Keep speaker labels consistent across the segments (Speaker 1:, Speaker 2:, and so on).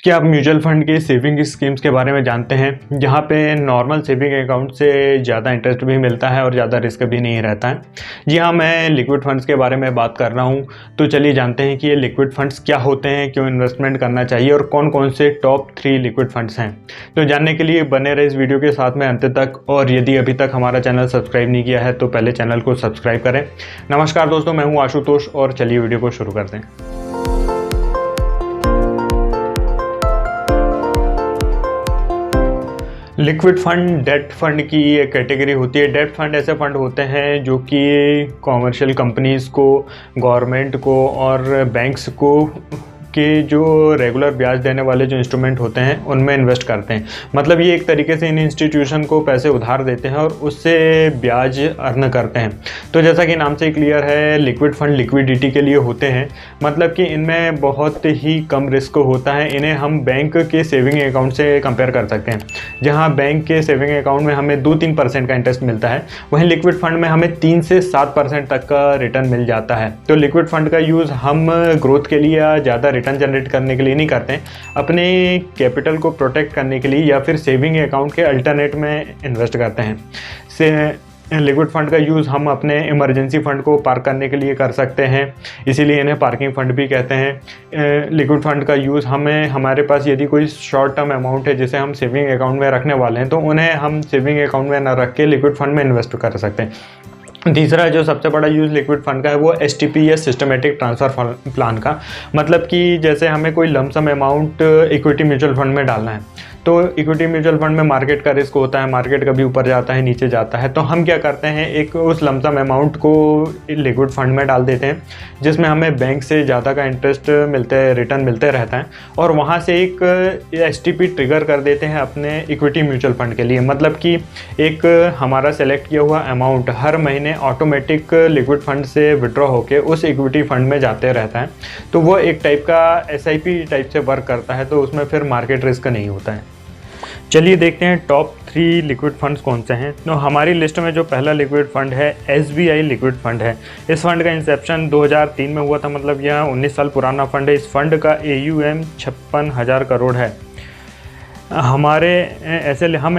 Speaker 1: क्या आप mutual fund की सेविंग स्कीम्स के बारे में जानते हैं, जहां पे नॉर्मल सेविंग अकाउंट से ज़्यादा इंटरेस्ट भी मिलता है और ज़्यादा रिस्क भी नहीं रहता है। जी हाँ, मैं लिक्विड फंड्स के बारे में बात कर रहा हूं। तो चलिए जानते हैं कि ये लिक्विड फंड्स क्या होते हैं, क्यों इन्वेस्टमेंट करना चाहिए और कौन कौन से टॉप 3 लिक्विड फंड्स हैं। तो जानने के लिए बने रहे इस वीडियो के साथ में अंत तक, और यदि अभी तक हमारा चैनल सब्सक्राइब नहीं किया है तो पहले चैनल को सब्सक्राइब करें। नमस्कार दोस्तों, मैं हूँ आशुतोष और चलिए वीडियो को शुरू करते हैं। लिक्विड फंड डेट फंड की एक कैटेगरी होती है। डेट फंड ऐसे फंड होते हैं जो कि कॉमर्शियल कंपनीज़ को, गवर्नमेंट को और बैंक्स को के जो रेगुलर ब्याज देने वाले जो इंस्ट्रूमेंट होते हैं उनमें इन्वेस्ट करते हैं। मतलब ये एक तरीके से इन इंस्टीट्यूशन को पैसे उधार देते हैं और उससे ब्याज अर्न करते हैं। तो जैसा कि नाम से क्लियर है, लिक्विड फंड लिक्विडिटी के लिए होते हैं। मतलब कि इनमें बहुत ही कम रिस्क होता है। इन्हें हम बैंक के सेविंग अकाउंट से कंपेयर कर सकते हैं। जहाँ बैंक के सेविंग अकाउंट में हमें 2-3% का इंटरेस्ट मिलता है, वहीं लिक्विड फंड में हमें 3 से 7% तक का रिटर्न मिल जाता है। तो लिक्विड फंड का यूज़ हम ग्रोथ के लिए या ज़्यादा रिटर्न जनरेट करने के लिए नहीं करते हैं, अपने कैपिटल को प्रोटेक्ट करने के लिए या फिर सेविंग अकाउंट के अल्टरनेट में इन्वेस्ट करते हैं। लिक्विड फंड का यूज़ हम अपने इमरजेंसी फंड को पार्क करने के लिए कर सकते हैं, इसीलिए इन्हें पार्किंग फंड भी कहते हैं। लिक्विड फंड का यूज़ हमारे पास यदि कोई शॉर्ट टर्म अमाउंट है जिसे हम सेविंग अकाउंट में रखने वाले हैं, तो उन्हें हम सेविंग अकाउंट में न रख के लिक्विड फंड में इन्वेस्ट कर सकते हैं। तीसरा जो सबसे बड़ा यूज़ लिक्विड फंड का है वो एसटीपी या सिस्टमेटिक ट्रांसफ़र प्लान का। मतलब कि जैसे हमें कोई lump sum amount equity mutual fund में डालना है, तो इक्विटी म्यूचुअल फंड में मार्केट का रिस्क होता है, मार्केट कभी ऊपर जाता है नीचे जाता है। तो हम क्या करते हैं, एक उस लमसम अमाउंट को लिक्विड फंड में डाल देते हैं जिसमें हमें बैंक से ज़्यादा का इंटरेस्ट रिटर्न मिलते रहता है, और वहाँ से एक एसटीपी ट्रिगर कर देते हैं अपने इक्विटी म्यूचुअल फंड के लिए। मतलब कि एक हमारा सेलेक्ट किया हुआ अमाउंट हर महीने ऑटोमेटिक लिक्विड फंड से विड्रॉ होकर उस इक्विटी फंड में जाते रहता है। तो वो एक टाइप का एसआईपी टाइप से वर्क करता है, तो उसमें फिर मार्केट रिस्क नहीं होता है। चलिए देखते हैं टॉप 3 लिक्विड फंड्स कौन से हैं। तो हमारी लिस्ट में जो पहला लिक्विड फंड है एसबीआई लिक्विड फंड है। इस फंड का इंसेप्शन 2003 में हुआ था, मतलब यह 19 साल पुराना फंड है। इस फंड का AUM 56,000 करोड़ है। हम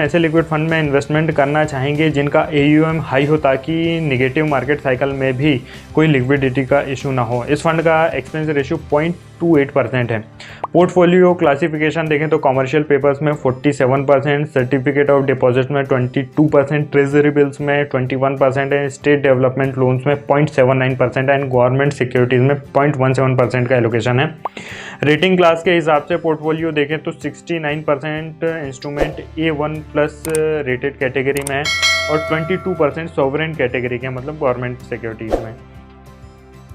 Speaker 1: ऐसे लिक्विड फंड में इन्वेस्टमेंट करना चाहेंगे जिनका AUM हाई हो, ताकि निगेटिव मार्केट साइकिल में भी कोई लिक्विडिटी का इशू ना हो। इस फंड का एक्सपेंस रेशियो 0.28% है। पोर्टफोलियो क्लासिफिकेशन देखें तो कॉमर्शियल पेपर्स में 47%, सर्टिफिकेट ऑफ डिपॉजिट में 22%, ट्रेजरी बिल्स में 21% है, स्टेट डेवलपमेंट लोन्स में 0.79% एंड गवर्नमेंट सिक्योरिटीज़ में 0.17% का एलोकेशन है। रेटिंग क्लास के हिसाब से पोर्टफोलियो देखें तो 69% इंस्ट्रूमेंट A1+ रेटेड कैटेगरी में है और 22% सॉवरेन कैटेगरी के, मतलब गवर्नमेंट सिक्योरिटीज़ में।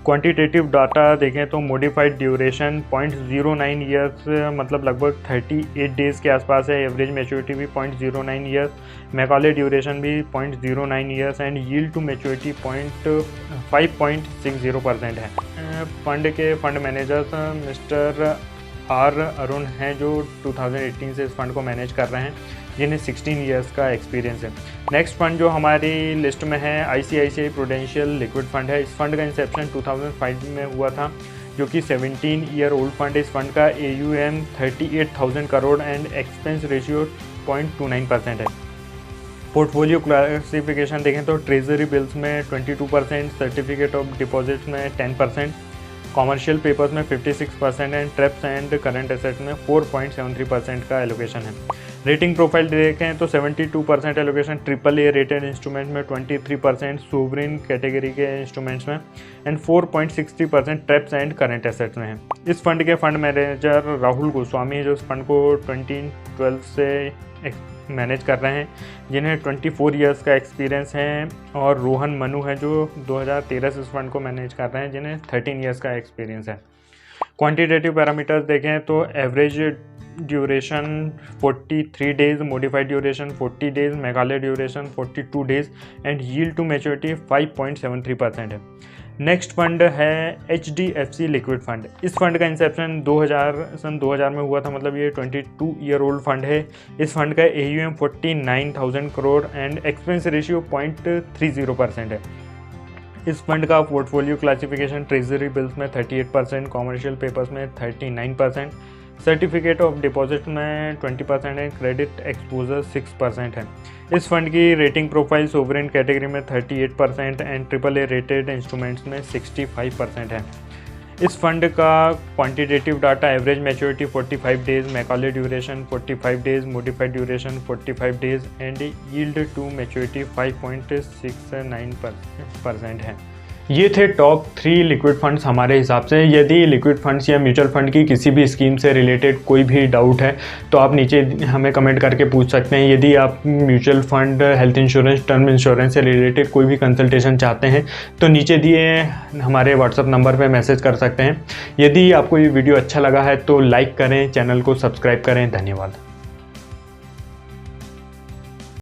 Speaker 1: क्वांटिटेटिव डाटा देखें तो मॉडिफाइड ड्यूरेशन 0.09 ईयर्स, मतलब लगभग 38 डेज़ के आसपास है। एवरेज मैच्योरिटी भी 0.09 ईयर्स, मैकॉले ड्यूरेशन भी 0.09 years and yield to maturity 5.60% है। फंड के fund managers mister R Arun हैं, जो 2018 से इस फंड को मैनेज कर रहे हैं, जिन्हें 16 ईयर्स का एक्सपीरियंस है। नेक्स्ट फंड जो हमारी लिस्ट में है ICICI प्रूडेंशियल लिक्विड फंड है। इस फंड का इंसेप्शन 2005 में हुआ था, जो कि 17 ईयर ओल्ड फंड है। इस फंड का AUM 38,000 crore and expense ratio 0.29% है। पोर्टफोलियो क्लासिफिकेशन देखें तो ट्रेजरी बिल्स में 22%, सर्टिफिकेट ऑफ डिपॉजिट्स में 10%, कॉमर्शियल पेपर्स में 56% एंड ट्रेप्स एंड करंट एसेट्स में 4.73% का एलोकेशन है। रेटिंग प्रोफाइल देखें तो 72% एलोकेशन AAA रेटेड इंस्ट्रूमेंट में, 23% सोवरेन कैटेगरी के इंस्ट्रूमेंट्स में एंड 4.60% ट्रेप्स एंड करंट एसेट्स में है। इस फंड के फंड मैनेजर राहुल गोस्वामी है, जो इस फंड को 2012 से मैनेज कर रहे हैं, जिन्हें 24 ईयर्स का एक्सपीरियंस है, और रोहन मनु है, जो 2013 से इस फंड को मैनेज कर रहे हैं, जिन्हें 13 ईयर्स का एक्सपीरियंस है। क्वांटिटेटिव पैरामीटर्स देखें तो average duration 43 days, modified duration 40 days, Macaulay duration 42 days and yield to maturity 5.73% है। नेक्स्ट फंड है HDFC लिक्विड फंड। इस फंड का इंसेप्शन सन 2000 में हुआ था, मतलब ये 22 ईयर ओल्ड फंड है। इस फंड का AUM 49,000 crore and expense ratio 0.30% है। इस फंड का पोर्टफोलियो क्लासिफिकेशन ट्रेजरी बिल्स में 38%, कॉमर्शियल पेपर्स में 39%, सर्टिफिकेट ऑफ डिपॉजिट में 20% है, क्रेडिट एक्सपोजर 6% है। इस फंड की रेटिंग प्रोफाइल सोवरेन कैटेगरी में 38% एंड AAA रेटेड इंस्ट्रूमेंट्स में 65% है। इस फंड का quantitative data average maturity 45 days, Macaulay duration 45 days, modified duration 45 days and yield to maturity 5.69% है। ये थे टॉप 3 लिक्विड फंड्स हमारे हिसाब से। यदि लिक्विड फंड्स या म्यूचुअल फंड की किसी भी स्कीम से रिलेटेड कोई भी डाउट है तो आप नीचे हमें कमेंट करके पूछ सकते हैं। यदि आप mutual fund, health insurance, term insurance से रिलेटेड कोई भी कंसल्टेशन चाहते हैं तो नीचे दिए हमारे व्हाट्सअप नंबर पर मैसेज कर सकते हैं। यदि आपको ये वीडियो अच्छा लगा है तो लाइक करें, चैनल को सब्सक्राइब करें। धन्यवाद।